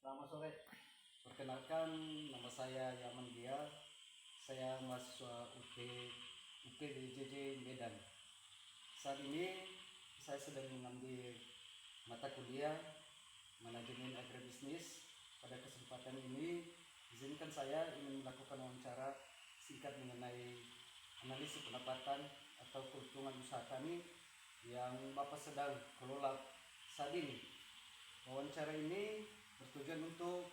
Selamat sore. Perkenalkan, nama saya Yaman Dia. Saya mahasiswa UPDJJ Medan. Saat ini saya sedang mengambil mata kuliah manajemen agribisnis. Pada kesempatan ini, izinkan saya ingin melakukan wawancara singkat mengenai analisis pendapatan atau keuntungan usaha kami yang Bapak sedang kelola saat ini. Wawancara ini bertujuan untuk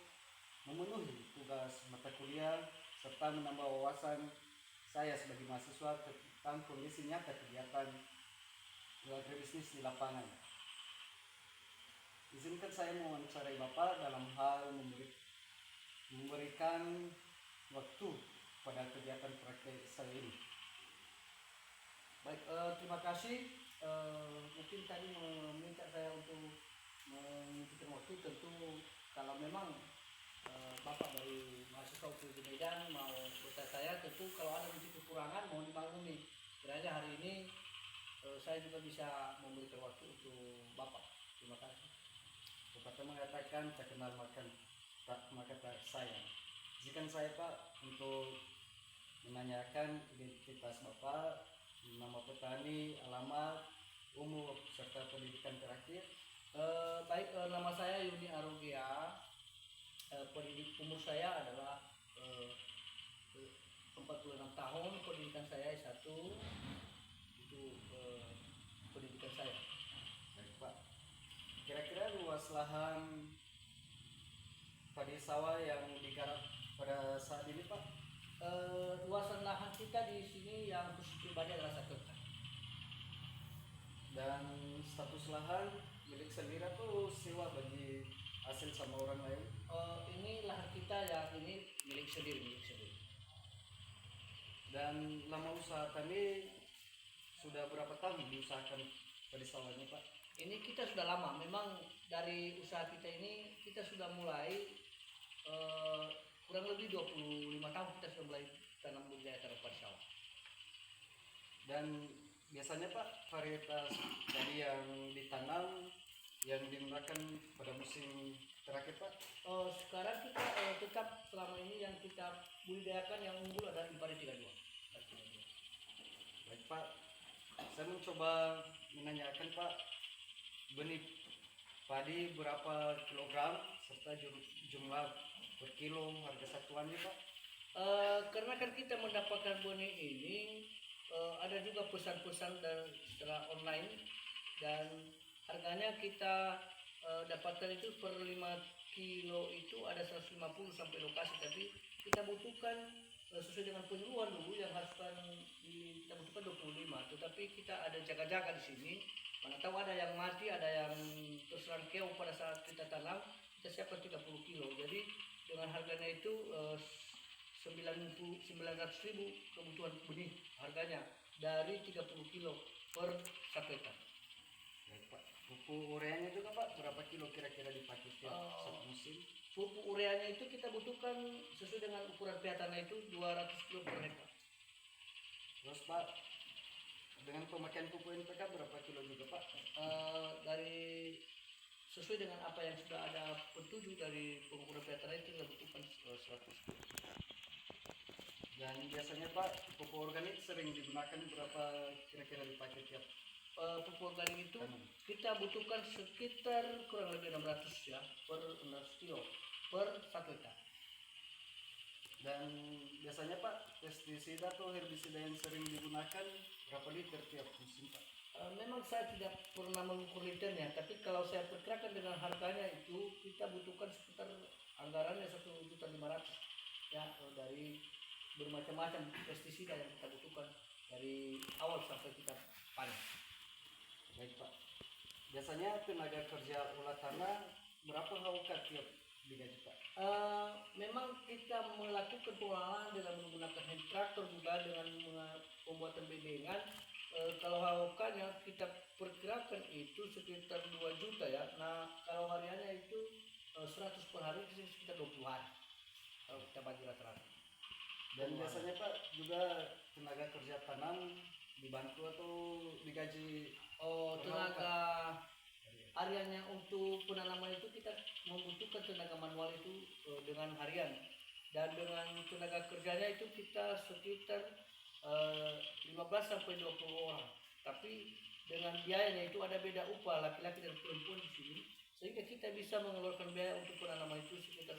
memenuhi tugas mata kuliah serta menambah wawasan saya sebagai mahasiswa tentang kondisi nyata kegiatan agribisnis di lapangan. Izinkan saya mewawancarai Bapak dalam hal memberikan waktu pada kegiatan praktek saya ini. Baik, terima kasih. Mungkin tadi meminta saya untuk mengikuti waktu. Tentu kalau memang Bapak dari mahasiswa di Medan mau bertanya saya, tentu kalau ada kekurangan mohon dimaklumi. Kiranya hari ini saya juga bisa memberikan waktu untuk Bapak. Terima kasih. Bapak mengatakan tak kenal maka tak sayang. Izinkan saya Pak untuk menanyakan identitas Bapak, nama petani, alamat, umur serta pendidikan terakhir. Baik, nama saya Yuni Arogia. Umur saya adalah 46 tahun, pendidikan saya S1. Itu pendidikan saya. Baik Pak, kira-kira luas lahan padi sawah yang digarap pada saat ini Pak? Luasan lahan kita di sini yang khusus pribadi adalah 1 hektar. Dan status lahan milik sendiri atau sewa bagi hasil sama orang lain? Ini lahan kita yang ini milik sendiri. Dan lama usaha kami sudah berapa tahun diusahakan padi sawahnya Pak? Ini kita sudah lama, memang dari usaha kita ini kita sudah mulai kurang lebih 25 tahun kita sudah mulai tanam budidaya padi sawah. Dan biasanya Pak, varietas padi yang ditanam yang digunakan pada musim terakhir Pak? Sekarang kita tetap selama ini yang kita budidayakan yang unggul adalah Impari 32. Baik Pak, saya mencoba menanyakan Pak, benih padi berapa kilogram serta jumlah per kilo harga satuannya Pak? Karena kan kita mendapatkan benih ini ada juga pesan-pesan secara online dan harganya kita dapatkan itu per 5 kilo itu ada 150 sampai lokasi, tapi kita butuhkan sesuai dengan penyuluhan dulu yang haruskan kita butuhkan 25, tetapi kita ada jaga-jaga di sini. Mana tahu ada yang mati, ada yang terserang keong pada saat kita tanam, kita siapkan 30 kilo. Jadi dengan harganya itu 900.000 kebutuhan benih harganya dari 30 kilo per 1 hektar. Baik Pak, pupuk ureanya juga Pak berapa kilo kira-kira dipakai tiap satu musim? Pupuk ureanya itu kita butuhkan sesuai dengan ukuran pH tanah itu 200 kilo per hektar. Terus Pak, dengan pemakaian pupuk NPK berapa kilo juga Pak? Dari sesuai dengan apa yang sudah ada petunjuk dari pengukuran pH tanah itu kita butuhkan 100 kilo. Dan biasanya Pak, pupuk organik sering digunakan berapa kira-kira dipakai tiap? Pupuk organik itu kita butuhkan sekitar kurang lebih 600 ya per 600 kilo per 1 hektar. Dan biasanya Pak, pestisida atau herbisida yang sering digunakan berapa liter tiap musim Pak? Memang saya tidak pernah mengukur liternya, tapi kalau saya perkirakan dengan harganya itu kita butuhkan sekitar anggarannya 1.500.000 ya, dari bermacam-macam pestisida yang kita butuhkan dari awal sampai kita panen. Baik Pak, biasanya tenaga kerja olah tanah berapa haukat tiap digaji Pak? Memang kita melakukan pengolahan dengan menggunakan hand traktor juga dengan pembuatan bedengan. Kalau haukannya kita perkirakan itu sekitar 2 juta ya. Nah kalau hariannya itu 100 per hari itu sekitar 20 hari kalau kita bagi rata-rata. Dan biasanya Pak juga tenaga kerja tanam dibantu atau digaji? Tenaga hariannya untuk penanaman itu kita membutuhkan tenaga manual itu dengan harian, dan dengan tenaga kerjanya itu kita sekitar 15 sampai 20 orang. Tapi dengan biayanya itu ada beda upah laki-laki dan perempuan di sini, sehingga kita bisa mengeluarkan biaya untuk penanaman itu sekitar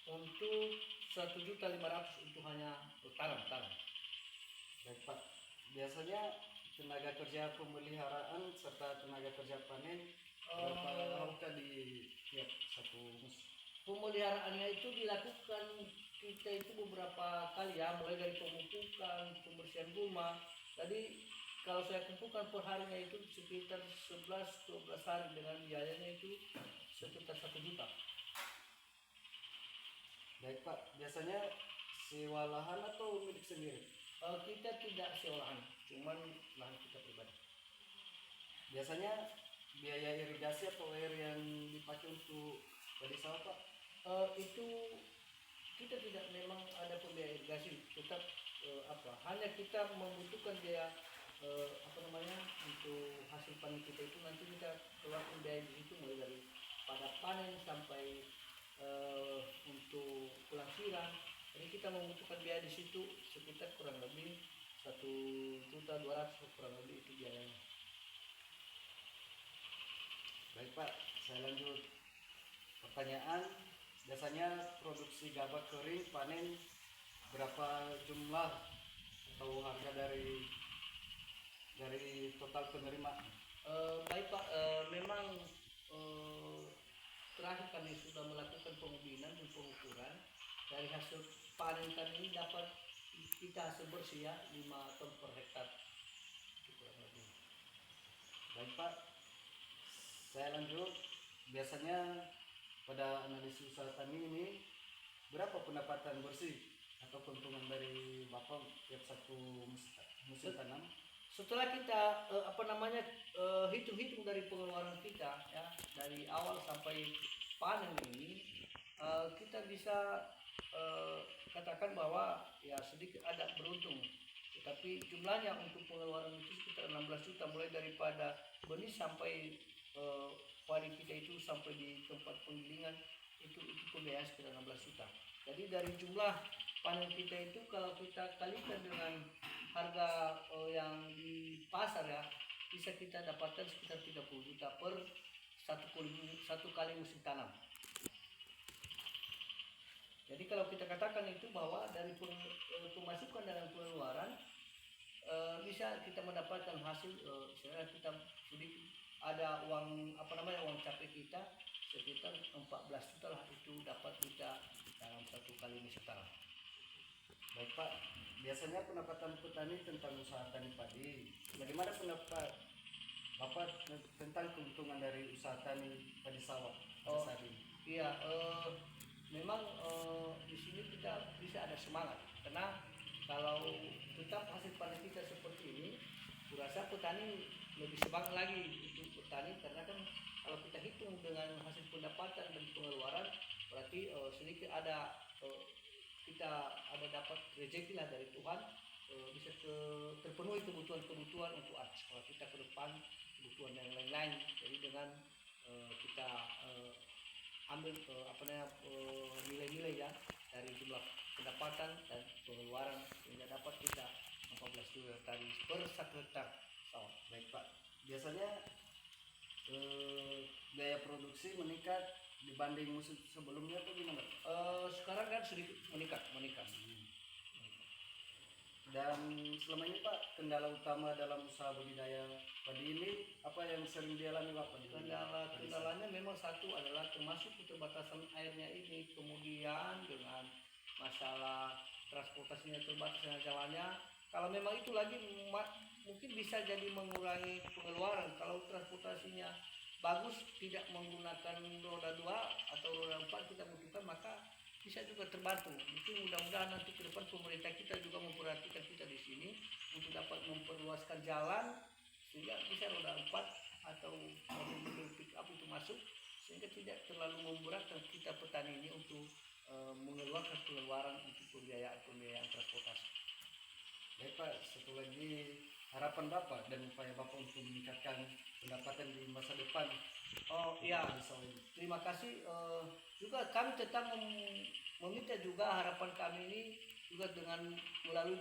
untuk 1.500.000 untuk hanya tanam. Baik Pak, biasanya tenaga kerja pemeliharaan serta tenaga kerja panen berapa angka di tiap satu musim? Pemeliharaannya itu dilakukan kita itu beberapa kali ya, mulai dari pemupukan, pembersihan rumah. Jadi kalau saya kumpulkan per harinya itu sekitar 11-12 hari dengan biayanya itu sekitar 1 juta. Baik Pak, biasanya sewa lahan atau milik sendiri? Kita tidak sewa lahan, cuman lahan kita pribadi. Biasanya biaya irigasi atau air yang dipakai untuk padi sawah Pak? Itu kita tidak memang ada pembiayaan irigasi, tetap hanya kita membutuhkan biaya untuk hasil panen kita itu nanti kita keluarkan biaya di situ, mulai dari pada panen sampai untuk pelasiran. Jadi kita membutuhkan biaya di situ sekitar kurang lebih 1.200.000 kurang lebih itu biayanya. Baik Pak, saya lanjut pertanyaan. Biasanya produksi gabah kering panen berapa jumlah atau harga dari total penerimaan? Baik Pak, memang terakhir kami sudah melakukan pengubinan dan pengukuran. Dari hasil panen kami ini dapat kita hasil bersih ya 5 ton per hektar. Kurang lebih. Baik Pak, saya lanjut. Biasanya pada analisis usaha tani ini berapa pendapatan bersih atau keuntungan dari Bapak tiap satu musim tanam? Setelah kita hitung-hitung dari pengeluaran kita ya, dari awal sampai panen ini, kita bisa katakan bahwa ya sedikit ada beruntung, tetapi jumlahnya untuk pengeluaran itu sekitar 16 juta, mulai daripada benih sampai padi kita itu sampai di tempat penggilingan itu pembiayaan sekitar 16 juta. Jadi dari jumlah panen kita itu kalau kita kalikan dengan harga yang di pasar ya, bisa kita dapatkan sekitar 30 juta per satu kali musim tanam. Jadi kalau kita katakan itu bahwa dari pemasukan dan pengeluaran bisa kita mendapatkan hasil, misalnya kita sedikit ada uang uang capek kita sekitar 14 juta lah, itu dapat kita dalam satu kali musim tanam. Baik Pak, biasanya pendapatan petani tentang usaha tani padi, bagaimana pendapat Bapak tentang keuntungan dari usaha tani padi sawah pada saat ini? Iya, memang di sini kita bisa ada semangat, karena kalau tetap hasil panen kita seperti ini, kurasa petani lebih semangat lagi untuk petani, karena kan kalau kita hitung dengan hasil pendapatan dan pengeluaran, berarti sedikit ada kita ada dapat rezeki lah dari Tuhan, bisa terpenuhi kebutuhan untuk anak sekolah kita ke depan, kebutuhan yang lain-lain. Jadi dengan kita ambil nilai-nilai ya dari jumlah pendapatan dan pengeluaran, sehingga dapat kita 14 juta tadi per 1 hektar sawah. Baik Pak, biasanya biaya produksi meningkat dibanding musim sebelumnya atau gimana? Sekarang kan sedikit meningkat. Dan selama ini Pak, kendala utama dalam usaha budidaya padi ini apa yang sering dialami Bapak? Kendalanya memang satu adalah termasuk keterbatasan airnya ini, kemudian dengan masalah transportasinya terbatas dengan jalannya. Kalau memang itu lagi mungkin bisa jadi mengurangi pengeluaran. Kalau transportasinya bagus, tidak menggunakan roda 2 atau roda 4 kita butuhkan, maka bisa juga terbantu. Mungkin mudah-mudahan nanti ke depan pemerintah kita juga memperhatikan kita di sini untuk dapat memperluaskan jalan, sehingga bisa roda 4 atau mobil pick up itu masuk, sehingga tidak terlalu memberatkan kita petani ini untuk mengeluarkan pengeluaran untuk pembiayaan transportasi. Baik Pak, satu lagi, harapan Bapak dan upaya Bapak untuk meningkatkan pendapatan di masa depan. Oh iya, terima kasih juga kami tetap meminta juga harapan kami ini juga dengan melalui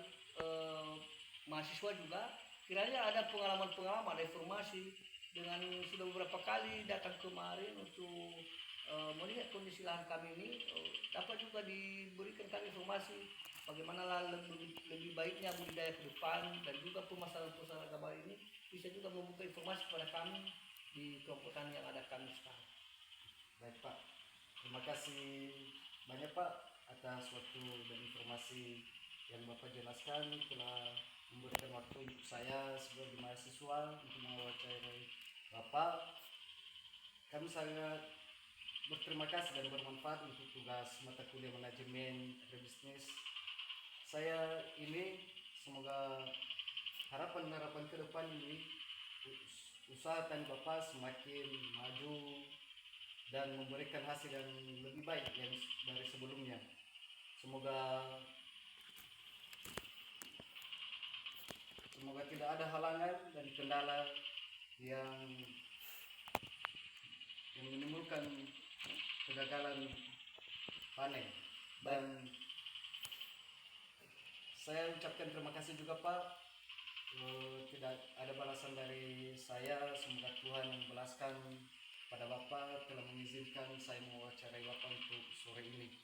mahasiswa juga kiranya ada pengalaman reformasi dengan sudah beberapa kali datang kemarin untuk melihat kondisi lahan kami ini dapat juga diberikan kami informasi bagaimana lebih baiknya budidaya ke depan dan juga permasalahan agama ini bisa juga membuka informasi kepada kami di kelompok tani yang ada kami sekarang. Baik Pak, terima kasih banyak Pak atas waktu dan informasi yang Bapak jelaskan, telah memberikan waktu untuk saya sebagai mahasiswa untuk mewawancarai Bapak. Kami sangat berterima kasih dan bermanfaat untuk tugas mata kuliah manajemen agribisnis saya ini. Semoga harapan ke depan ini usaha tani Bapak semakin maju dan memberikan hasil yang lebih baik yang dari sebelumnya. Semoga tidak ada halangan dan kendala yang menimbulkan kegagalan panen. Dan saya ucapkan terima kasih juga Pak. Tidak ada balasan dari saya. Semoga Tuhan membalaskan pada Bapak telah mengizinkan saya mewawancarai Bapak untuk sore ini.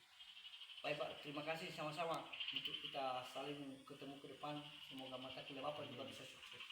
Baik Pak, terima kasih sama-sama untuk kita saling ketemu ke depan. Semoga mata kuliah Bapak juga bisa sukses.